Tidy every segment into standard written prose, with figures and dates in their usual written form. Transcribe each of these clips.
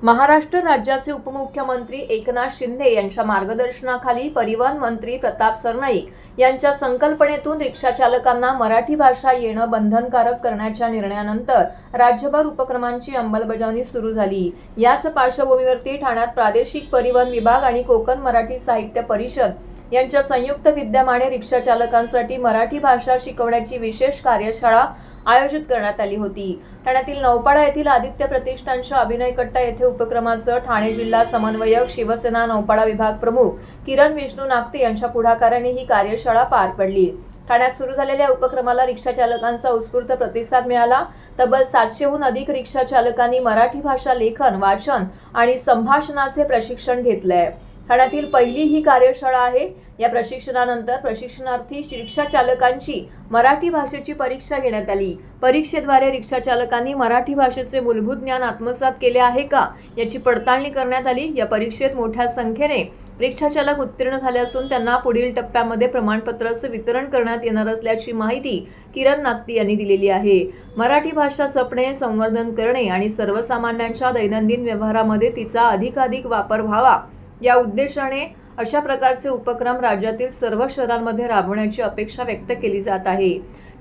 महाराष्ट्र राज्याचे उपमुख्यमंत्री एकनाथ शिंदे यांच्या मार्गदर्शनाखाली परिवहन मंत्री प्रताप सरनाईक यांच्या संकल्पनेतून रिक्षा चालकांना मराठी भाषा येणं बंधनकारक करण्याच्या निर्णयानंतर राज्यभर उपक्रमांची अंमलबजावणी सुरू झाली। याच पार्श्वभूमीवरती ठाण्यात प्रादेशिक परिवहन विभाग आणि कोकण मराठी साहित्य परिषद यांच्या संयुक्त विद्यमाने रिक्षा चालकांसाठी मराठी भाषा शिकवण्याची विशेष कार्यशाळा आयोजित करण्यात आली होती। ठाण्यातील नौपाडा येथील आदित्य प्रतिष्ठानच्या अभिनय कट्टा येथे उपक्रमाचं ठाणे जिल्हा समन्वयक शिवसेना नौपाडा विभाग प्रमुख किरण विष्णू नागते यांच्या पुढाकाराने ही कार्यशाळा पार पडली। ठाण्यात सुरू झालेल्या उपक्रमाला रिक्षा चालकांचा उत्स्फूर्त प्रतिसाद मिळाला। तब्बल 700हून अधिक रिक्षा चालकांनी मराठी भाषा लेखन, वाचन आणि संभाषणाचे प्रशिक्षण घेतलंय। ठाण्यातील पहिली ही कार्यशाळा आहे। या प्रशिक्षणानंतर प्रशिक्षणार्थी रिक्षा चालकांची मराठी भाषेची परीक्षा घेण्यात आली। परीक्षेद्वारे रिक्षा चालकांनी मराठी भाषेचे मूलभूत ज्ञान आत्मसात केले आहे का याची पडताळणी करण्यात आली। या परीक्षेत मोठ्या संख्येने रिक्षा चालक उत्तीर्ण झाले असून त्यांना पुढील टप्प्यामध्ये प्रमाणपत्राचे वितरण करण्यात येणार असल्याची माहिती किरण नागती यांनी दिलेली आहे। मराठी भाषा जपणे, संवर्धन करणे आणि सर्वसामान्यांच्या दैनंदिन व्यवहारामध्ये तिचा अधिकाधिक वापर व्हावा या उद्देशाने अशा प्रकारचे उपक्रम राज्यातील सर्व शहरांमध्ये राबवण्याची अपेक्षा व्यक्त केली जात आहे।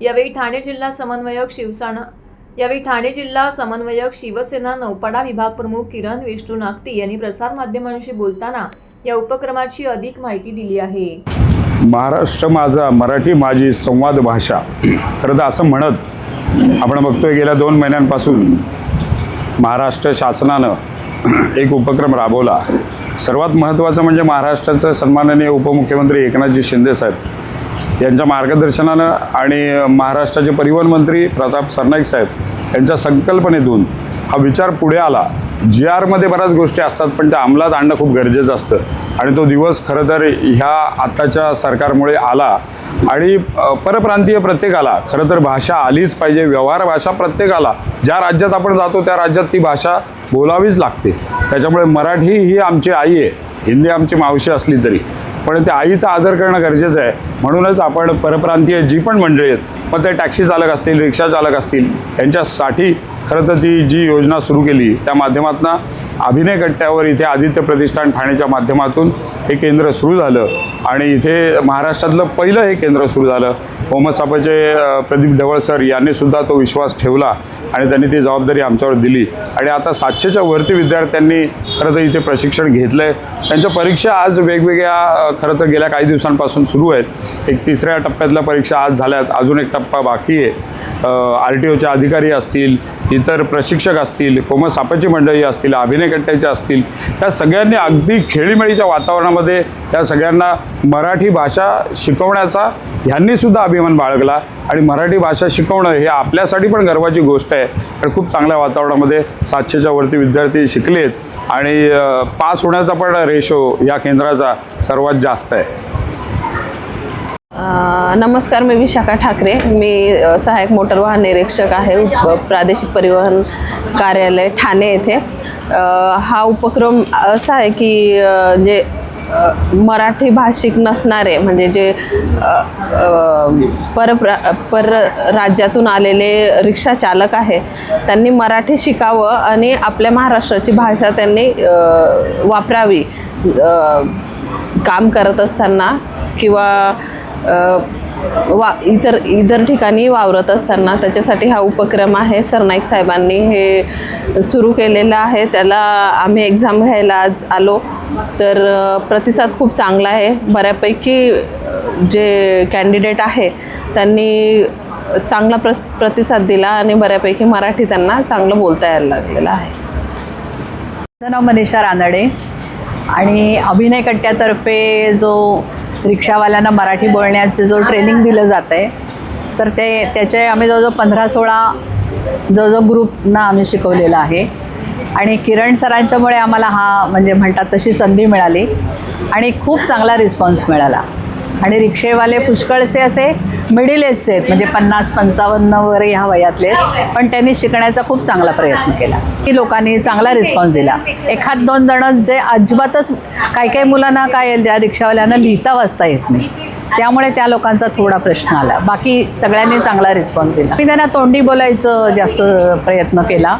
यावेळी ठाणे जिल्हा समन्वयक शिवसेना नौपाडा विभाग प्रमुख किरण विष्णू नागती यांनी प्रसार माध्यमांशी बोलताना या उपक्रमाची अधिक माहिती दिली आहे। महाराष्ट्र माझा, मराठी माझी संवाद भाषा। खरं तर असं म्हणत आपण बघतोय गेल्या 2 महिन्यांपासून महाराष्ट्र शासनानं एक उपक्रम राबवला। सर्वात महत्त्वाचं म्हणजे महाराष्ट्राचे सन्माननीय उपमुख्यमंत्री एकनाथजी शिंदे साहेब यांच्या मार्गदर्शनानं आणि महाराष्ट्राचे परिवहन मंत्री प्रताप सरनाईक साहेब यांच्या संकल्पनेतून हा विचार पुढे आला। GRमध्ये बऱ्याच गोष्टी असतात पण त्या अंमलात आणणं खूप गरजेचं असतं आणि तो दिवस खरं तर ह्या आत्ताच्या सरकारमुळे आला। आणि परप्रांतीय प्रत्येकाला खरं तर भाषा आलीच पाहिजे। व्यवहार भाषा प्रत्येकाला ज्या राज्यात आपण जातो त्या राज्यात ती भाषा बोलावीच लागते। त्याच्यामुळे मराठी ही आमची आई आहे, हिंदी आमची मावशी असली तरी पण त्या आईचा आदर करणं गरजेचं आहे। म्हणूनच आपण परप्रांतीय जी पण मंडळी आहेत, मग ते टॅक्सी चालक असतील, रिक्षा चालक असतील, त्यांच्यासाठी खरं तर ती जी योजना सुरू केली त्या माध्यमातून अभिनय कट्ट्यावर इथे आदित्य प्रतिष्ठान ठाण्याच्या माध्यमातून हे केंद्र सुरू झालं आणि इथे महाराष्ट्रातलं पहिलं हे केंद्र सुरू झालं। ओमसापाचे प्रदीप ढवळ सर यांनी सुद्धा तो विश्वास ठेवला आणि त्यांनी ती जबाबदारी आमच्यावर दिली आणि आता 700च्या वरती विद्यार्थ्यांनी खरं तर इथे प्रशिक्षण घेतलं आहे। त्यांच्या परीक्षा आज वेगवेगळ्या खरं तर गेल्या काही दिवसांपासून सुरू आहेत। एक 3ऱ्या टप्प्यातल्या परीक्षा आज झाल्यात, अजून एक टप्पा बाकी आहे। RTOचे अधिकारी असतील, इतर प्रशिक्षक असतील, कोमसापाची मंडळी असतील, अभिनय कट्ट्याचे असतील, त्या सगळ्यांनी अगदी खेळीमेळीच्या वातावरणामध्ये त्या सगळ्यांना मराठी भाषा शिकवण्याचा ह्यांनी सुद्धा अभिमान बाळगला आणि मराठी भाषा शिकवणं हे आपल्यासाठी पण गर्वाची गोष्ट आहे। आणि खूप चांगल्या वातावरणामध्ये 700च्या वरती विद्यार्थी शिकलेत आणि पास होण्याचा पण रेशो या केंद्राचा सर्वात जास्त आहे। नमस्कार, मी विशाखा ठाकरे। मी सहाय्यक मोटर वाहन निरीक्षक आहे, प्रादेशिक परिवहन कार्यालय ठाणे येथे। हा उपक्रम असा आहे की जे मराठी भाषिक नसणारे म्हणजे जे पर राज्यातून आलेले रिक्षा चालक आहे त्यांनी मराठी शिकावं आणि आपल्या महाराष्ट्राची भाषा त्यांनी वापरावी काम करत असताना किंवा इतर ठिकाणी वावरत असताना। त्याच्यासाठी हा उपक्रम आहे, सरनाईक साहेबांनी हे सुरू केलेला आहे। त्याला आम्ही एक्झाम घ्यायला आज आलो तर प्रतिसाद खूप चांगला आहे। बऱ्यापैकी जे कॅन्डिडेट आहे त्यांनी चांगला प्रतिसाद दिला आणि बऱ्यापैकी मराठी त्यांना चांगलं बोलता यायला लागलेलं आहे। माझं नाव मनीषा रानडे आणि अभिनय कट्ट्यातर्फे जो रिक्षावाल्यांना मराठी बोलण्याचं जो ट्रेनिंग दिलं जातं आहे तर त्याचे आम्ही जवळजवळ 15-16 ग्रुपना आम्ही शिकवलेलं आहे आणि किरण सरांच्यामुळे आम्हाला हा म्हणजे म्हणतात तशी संधी मिळाली आणि खूप चांगला रिस्पॉन्स मिळाला। आणि रिक्षेवाले पुष्कळसे असे मिडिल एजचे आहेत, म्हणजे 50-55 वगैरे ह्या वयातले, पण त्यांनी शिकण्याचा खूप चांगला प्रयत्न केला की लोकांनी चांगला रिस्पॉन्स दिला। 1-2 जण जे अजिबातच काही मुलांना काय ज्या रिक्षावाल्यांना लिहिता वाचता येत नाही त्यामुळे त्या लोकांचा थोडा प्रश्न आला, बाकी सगळ्यांनी चांगला रिस्पॉन्स दिला। मी त्यांना तोंडी बोलायचं जास्त प्रयत्न केला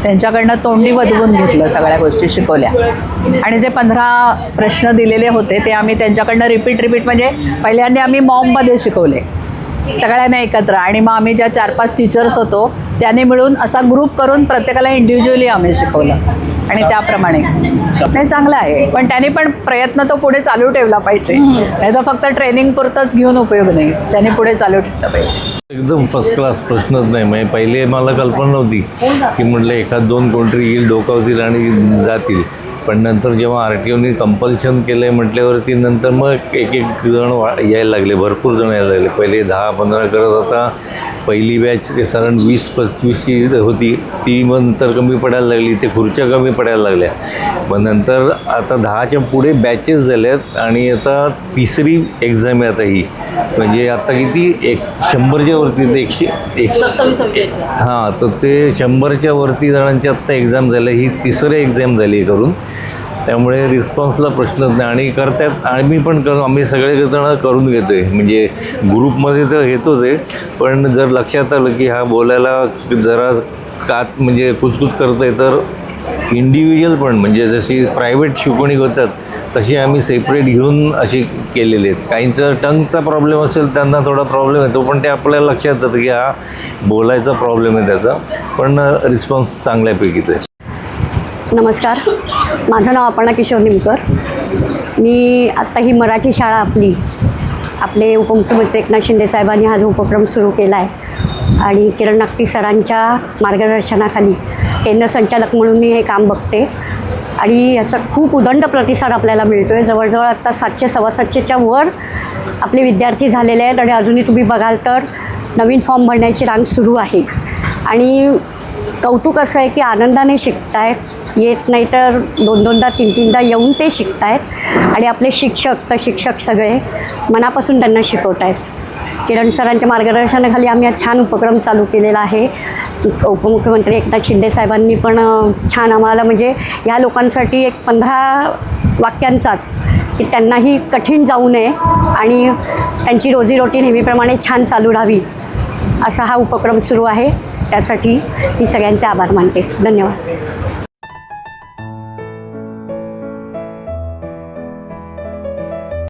त्यांच्याकडनं तोंडी बदवून घेतलं, सगळ्या गोष्टी शिकवल्या. आणि जे 15 प्रश्न दिलेले होते ते आम्ही त्यांच्याकडनं रिपीट म्हणजे पहिल्यांदा आम्ही मॉबमध्ये शिकवले सगळ्यांना एकत्र, आणि मग आम्ही ज्या 4-5 टीचर्स होतो त्याने मिळून असा ग्रुप करून प्रत्येकाला इंडिव्हिज्युअली आम्ही शिकवलं आणि त्याप्रमाणे नाही चांगलं आहे. पण त्याने पण प्रयत्न तो पुढे चालू ठेवला पाहिजे, नाही तर फक्त ट्रेनिंग पुरतंच घेऊन उपयोग नाही, त्याने पुढे चालू ठेवलं पाहिजे. एकदम फर्स्ट क्लास, प्रश्नच नाही. म्हणजे पहिले मला कल्पना नव्हती की म्हटलं 1-2 कोणतरी येईल, डोकावतील आणि जातील. पण नंतर जेव्हा RTOनी कंपल्शन केलं आहे म्हटल्यावरती नंतर मग एक जण यायला लागले, भरपूर जण यायला लागले. पहिले 10-15 करत, आता पहिली बॅच साधारण 20-25ची होती, ती मग नंतर कमी पडायला लागली, ते खुर्च्या कमी पडायला लागल्या. मग नंतर आता 10च्या पुढे बॅचेस झाल्यात आणि आता तिसरी एक्झाम आहे आता ही. म्हणजे आता किती 100च्या वरती ते 127 हां, तर ते 100च्या वरती जणांची आत्ता एक्झाम झाल्या, ही तिसरी एक्झाम झाली करून. त्यामुळे रिस्पॉन्सला प्रश्नच नाही आणि करतात. आम्ही पण आम्ही सगळेजण करून घेतो आहे, म्हणजे ग्रुपमध्ये तर घेतोच आहे, पण जर लक्षात आलं की हा बोलायला जरा म्हणजे कुचकुच करतो आहे तर इंडिव्हिज्युअल पण, म्हणजे जशी प्रायव्हेट शिकवणी होतात तशी आम्ही सेपरेट घेऊन अशी केलेली आहेत. काहींचा टंगचा प्रॉब्लेम असेल, त्यांना थोडा प्रॉब्लेम येतो, पण ते आपल्याला लक्षात येतं की हा बोलायचा प्रॉब्लेम आहे त्याचा, पण रिस्पॉन्स चांगल्यापैकीच आहे. नमस्कार, माझं नाव अपर्णा किशोर निमकर. मी आत्ता ही मराठी शाळा आपले उपमुख्यमंत्री एकनाथ शिंदे साहेबांनी हा जो उपक्रम सुरू केला आहे आणि किरण नागती सरांच्या मार्गदर्शनाखाली केंद्र संचालक म्हणून मी हे काम बघते आणि याचा खूप उदंड प्रतिसाद आपल्याला मिळतो आहे. जवळजवळ आत्ता 700-750च्या वर आपले विद्यार्थी झालेले आहेत आणि अजूनही तुम्ही बघाल तर नवीन फॉर्म भरण्याची रांग सुरू आहे. आणि कौतुक असं आहे की आनंदाने शिकतायत, येत नाही तर 2-2दा 3-3दा येऊन ते शिकतायत आणि आपले शिक्षक सगळे मनापासून त्यांना शिकवत आहेत. किरण सरांच्या मार्गदर्शनाखाली आम्ही हा छान उपक्रम चालू केलेला आहे. उपमुख्यमंत्री एकनाथ शिंदे साहेबांनी पण छान आम्हाला, म्हणजे ह्या लोकांसाठी एक 15 वाक्यांचाच की त्यांनाही कठीण जाऊ नये आणि त्यांची रोजीरोटी नेहमीप्रमाणे छान चालू राहावी असा हा उपक्रम सुरू आहे. त्यासाठी मी सगळ्यांचे आभार मानते. धन्यवाद.